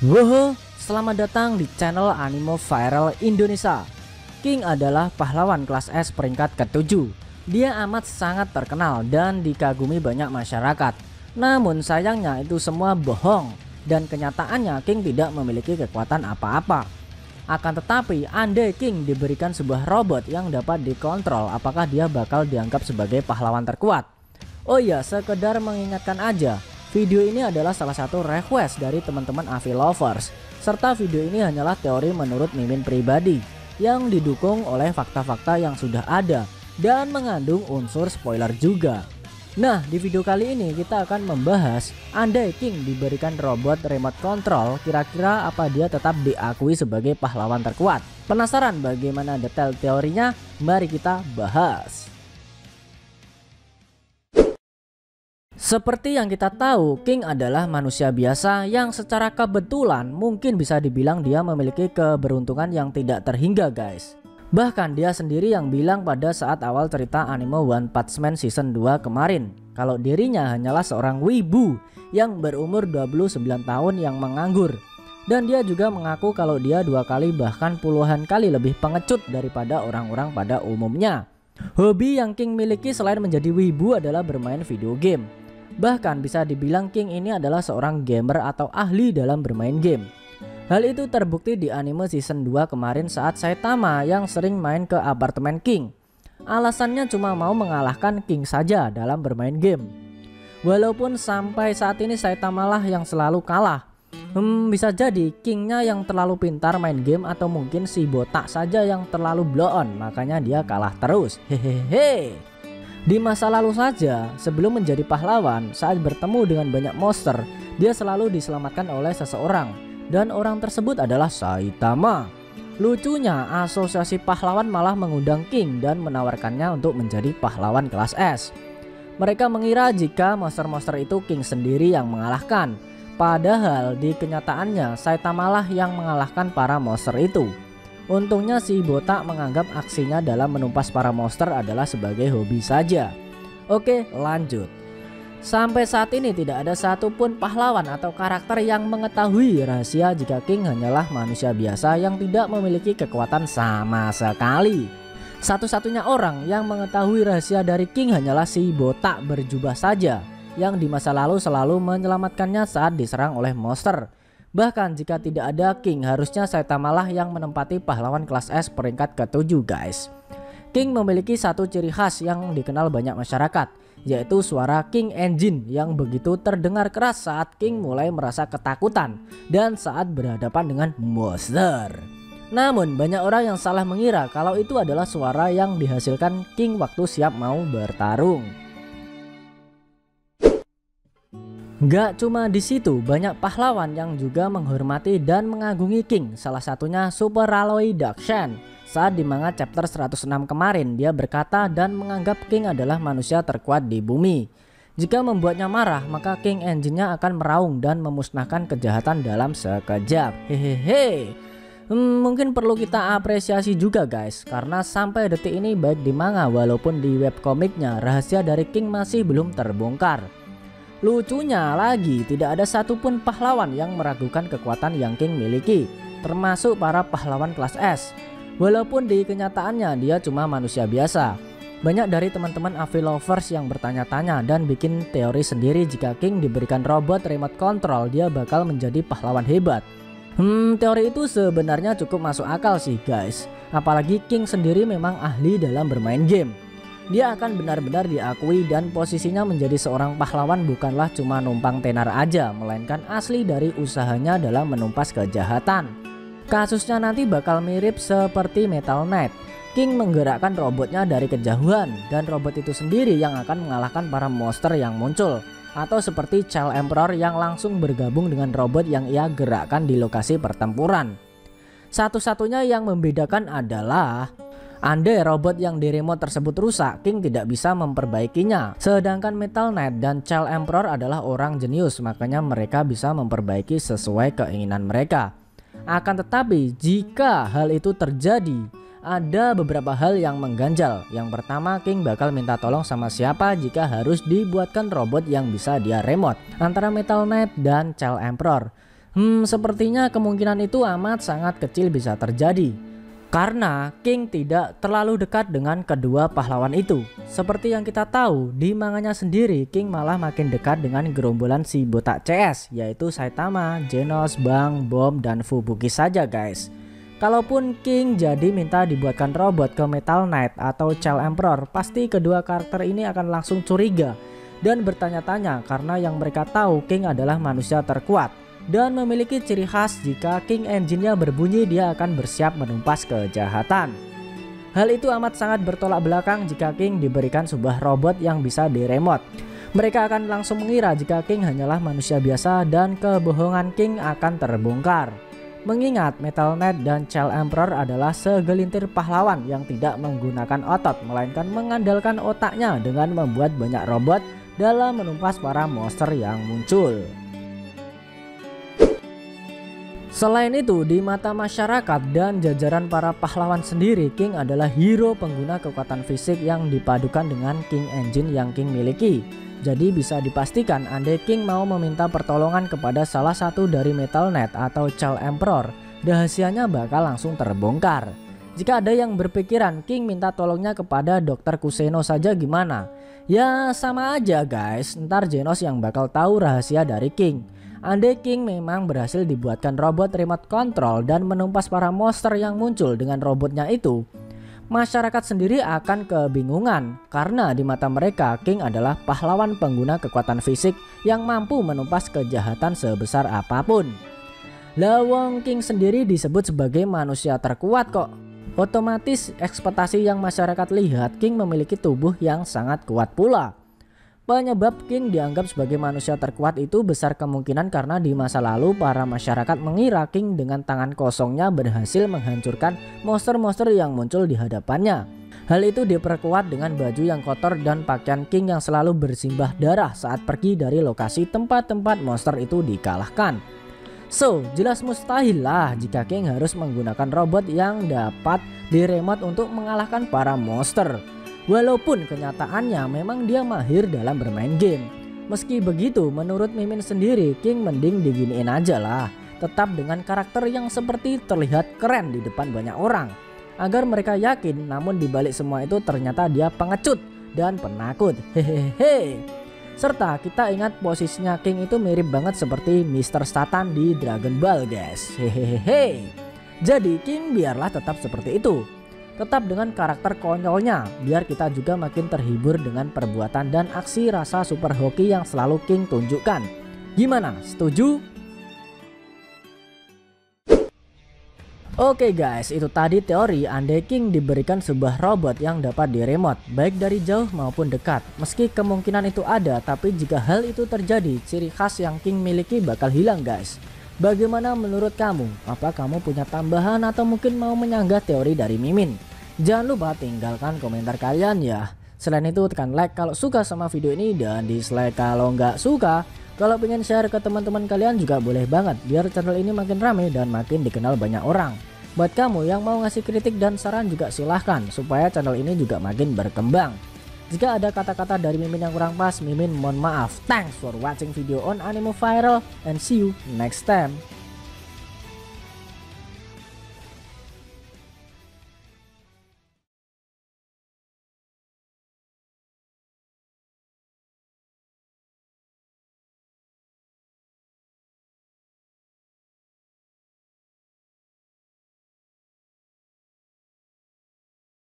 Woho, selamat datang di channel Animo Viral Indonesia. King adalah pahlawan kelas S peringkat ke-7. Dia amat sangat terkenal dan dikagumi banyak masyarakat. Namun sayangnya itu semua bohong dan kenyataannya King tidak memiliki kekuatan apa-apa. Akan tetapi andai King diberikan sebuah robot yang dapat dikontrol, apakah dia bakal dianggap sebagai pahlawan terkuat? Oh iya, sekedar mengingatkan aja, video ini adalah salah satu request dari teman-teman AV lovers, serta video ini hanyalah teori menurut Mimin pribadi yang didukung oleh fakta-fakta yang sudah ada dan mengandung unsur spoiler juga. Nah, di video kali ini kita akan membahas andai King diberikan robot remote control, kira-kira apa dia tetap diakui sebagai pahlawan terkuat? Penasaran bagaimana detail teorinya? Mari kita bahas. Seperti yang kita tahu, King adalah manusia biasa yang secara kebetulan mungkin bisa dibilang dia memiliki keberuntungan yang tidak terhingga, guys. Bahkan dia sendiri yang bilang pada saat awal cerita anime One Punch Man season 2 kemarin, kalau dirinya hanyalah seorang wibu yang berumur 29 tahun yang menganggur. Dan dia juga mengaku kalau dia 2 kali bahkan puluhan kali lebih pengecut daripada orang-orang pada umumnya. Hobi yang King miliki selain menjadi wibu adalah bermain video game. Bahkan bisa dibilang King ini adalah seorang gamer atau ahli dalam bermain game. Hal itu terbukti di anime season 2 kemarin saat Saitama yang sering main ke apartemen King. Alasannya cuma mau mengalahkan King saja dalam bermain game. Walaupun sampai saat ini Saitama lah yang selalu kalah. Bisa jadi Kingnya yang terlalu pintar main game atau mungkin si botak saja yang terlalu blow on, makanya dia kalah terus. Hehehe. Di masa lalu saja, sebelum menjadi pahlawan, saat bertemu dengan banyak monster, dia selalu diselamatkan oleh seseorang, dan orang tersebut adalah Saitama. Lucunya, asosiasi pahlawan malah mengundang King dan menawarkannya untuk menjadi pahlawan kelas S. Mereka mengira jika monster-monster itu King sendiri yang mengalahkan, padahal di kenyataannya Saitama lah yang mengalahkan para monster itu. Untungnya si botak menganggap aksinya dalam menumpas para monster adalah sebagai hobi saja. Oke, lanjut. Sampai saat ini tidak ada satupun pahlawan atau karakter yang mengetahui rahasia jika King hanyalah manusia biasa yang tidak memiliki kekuatan sama sekali. Satu-satunya orang yang mengetahui rahasia dari King hanyalah si botak berjubah saja, yang di masa lalu selalu menyelamatkannya saat diserang oleh monster. Bahkan jika tidak ada King, harusnya Saitama lah yang menempati pahlawan kelas S peringkat ke-7, guys. King memiliki satu ciri khas yang dikenal banyak masyarakat, yaitu suara King Engine yang begitu terdengar keras saat King mulai merasa ketakutan dan saat berhadapan dengan monster. Namun banyak orang yang salah mengira kalau itu adalah suara yang dihasilkan King waktu siap mau bertarung. Gak cuma di situ, banyak pahlawan yang juga menghormati dan mengagungi King. Salah satunya Super Alloy Dakshan. Saat di manga chapter 106 kemarin, dia berkata dan menganggap King adalah manusia terkuat di bumi. Jika membuatnya marah, maka King Engine-nya akan meraung dan memusnahkan kejahatan dalam sekejap. Hehehe. Mungkin perlu kita apresiasi juga, guys, karena sampai detik ini baik di manga walaupun di webkomiknya, rahasia dari King masih belum terbongkar. Lucunya lagi, tidak ada satupun pahlawan yang meragukan kekuatan yang King miliki, termasuk para pahlawan kelas S. Walaupun di kenyataannya dia cuma manusia biasa. Banyak dari teman-teman AV lovers yang bertanya-tanya dan bikin teori sendiri jika King diberikan robot remote control dia bakal menjadi pahlawan hebat. Teori itu sebenarnya cukup masuk akal sih, guys. Apalagi King sendiri memang ahli dalam bermain game. Dia akan benar-benar diakui dan posisinya menjadi seorang pahlawan bukanlah cuma numpang tenar aja, melainkan asli dari usahanya dalam menumpas kejahatan. Kasusnya nanti bakal mirip seperti Metal Knight. King menggerakkan robotnya dari kejauhan dan robot itu sendiri yang akan mengalahkan para monster yang muncul. Atau seperti Child Emperor yang langsung bergabung dengan robot yang ia gerakkan di lokasi pertempuran. Satu-satunya yang membedakan adalah andai robot yang di remote tersebut rusak, King tidak bisa memperbaikinya. Sedangkan Metal Knight dan Child Emperor adalah orang jenius, makanya mereka bisa memperbaiki sesuai keinginan mereka. Akan tetapi jika hal itu terjadi, ada beberapa hal yang mengganjal. Yang pertama, King bakal minta tolong sama siapa jika harus dibuatkan robot yang bisa dia remote antara Metal Knight dan Child Emperor. Sepertinya kemungkinan itu amat sangat kecil bisa terjadi. Karena King tidak terlalu dekat dengan kedua pahlawan itu. Seperti yang kita tahu, di manganya sendiri King malah makin dekat dengan gerombolan si botak CS, yaitu Saitama, Genos, Bang, Bom, dan Fubuki saja guys. Kalaupun King jadi minta dibuatkan robot ke Metal Knight atau Cell Emperor, pasti kedua karakter ini akan langsung curiga dan bertanya-tanya karena yang mereka tahu King adalah manusia terkuat dan memiliki ciri khas jika King Engine-nya berbunyi dia akan bersiap menumpas kejahatan. Hal itu amat sangat bertolak belakang jika King diberikan sebuah robot yang bisa diremote. Mereka akan langsung mengira jika King hanyalah manusia biasa dan kebohongan King akan terbongkar. Mengingat Metal Knight dan Cell Emperor adalah segelintir pahlawan yang tidak menggunakan otot melainkan mengandalkan otaknya dengan membuat banyak robot dalam menumpas para monster yang muncul. Selain itu, di mata masyarakat dan jajaran para pahlawan sendiri, King adalah hero pengguna kekuatan fisik yang dipadukan dengan King Engine yang King miliki. Jadi bisa dipastikan andai King mau meminta pertolongan kepada salah satu dari Metal Knight atau Cell Emperor, rahasianya bakal langsung terbongkar. Jika ada yang berpikiran King minta tolongnya kepada Dr. Kuseno saja gimana? Ya sama aja guys, ntar Genos yang bakal tahu rahasia dari King. Andai King memang berhasil dibuatkan robot remote control dan menumpas para monster yang muncul dengan robotnya itu, masyarakat sendiri akan kebingungan karena di mata mereka King adalah pahlawan pengguna kekuatan fisik yang mampu menumpas kejahatan sebesar apapun. Lawong King sendiri disebut sebagai manusia terkuat kok. Otomatis ekspektasi yang masyarakat lihat King memiliki tubuh yang sangat kuat pula. Penyebab King dianggap sebagai manusia terkuat itu besar kemungkinan karena di masa lalu para masyarakat mengira King dengan tangan kosongnya berhasil menghancurkan monster-monster yang muncul di hadapannya. Hal itu diperkuat dengan baju yang kotor dan pakaian King yang selalu bersimbah darah saat pergi dari lokasi tempat-tempat monster itu dikalahkan. So, jelas mustahil lah jika King harus menggunakan robot yang dapat diremote untuk mengalahkan para monster. Walaupun kenyataannya memang dia mahir dalam bermain game. Meski begitu, menurut Mimin sendiri King mending diginiin aja lah. Tetap dengan karakter yang seperti terlihat keren di depan banyak orang, agar mereka yakin namun dibalik semua itu ternyata dia pengecut dan penakut. Hehehe. Serta kita ingat posisinya King itu mirip banget seperti Mr. Satan di Dragon Ball guys. Hehehe. Jadi King biarlah tetap seperti itu. Tetap dengan karakter konyolnya, biar kita juga makin terhibur dengan perbuatan dan aksi rasa super hoki yang selalu King tunjukkan. Gimana? Setuju? Oke guys, itu tadi teori andai King diberikan sebuah robot yang dapat diremote, baik dari jauh maupun dekat. Meski kemungkinan itu ada, tapi jika hal itu terjadi, ciri khas yang King miliki bakal hilang guys. Bagaimana menurut kamu? Apa kamu punya tambahan atau mungkin mau menyanggah teori dari Mimin? Jangan lupa tinggalkan komentar kalian ya. Selain itu tekan like kalau suka sama video ini dan dislike kalau nggak suka. Kalau pengen share ke teman-teman kalian juga boleh banget biar channel ini makin rame dan makin dikenal banyak orang. Buat kamu yang mau ngasih kritik dan saran juga silahkan supaya channel ini juga makin berkembang. Jika ada kata-kata dari Mimin yang kurang pas, Mimin mohon maaf. Thanks for watching video on Anime Viral and see you next time.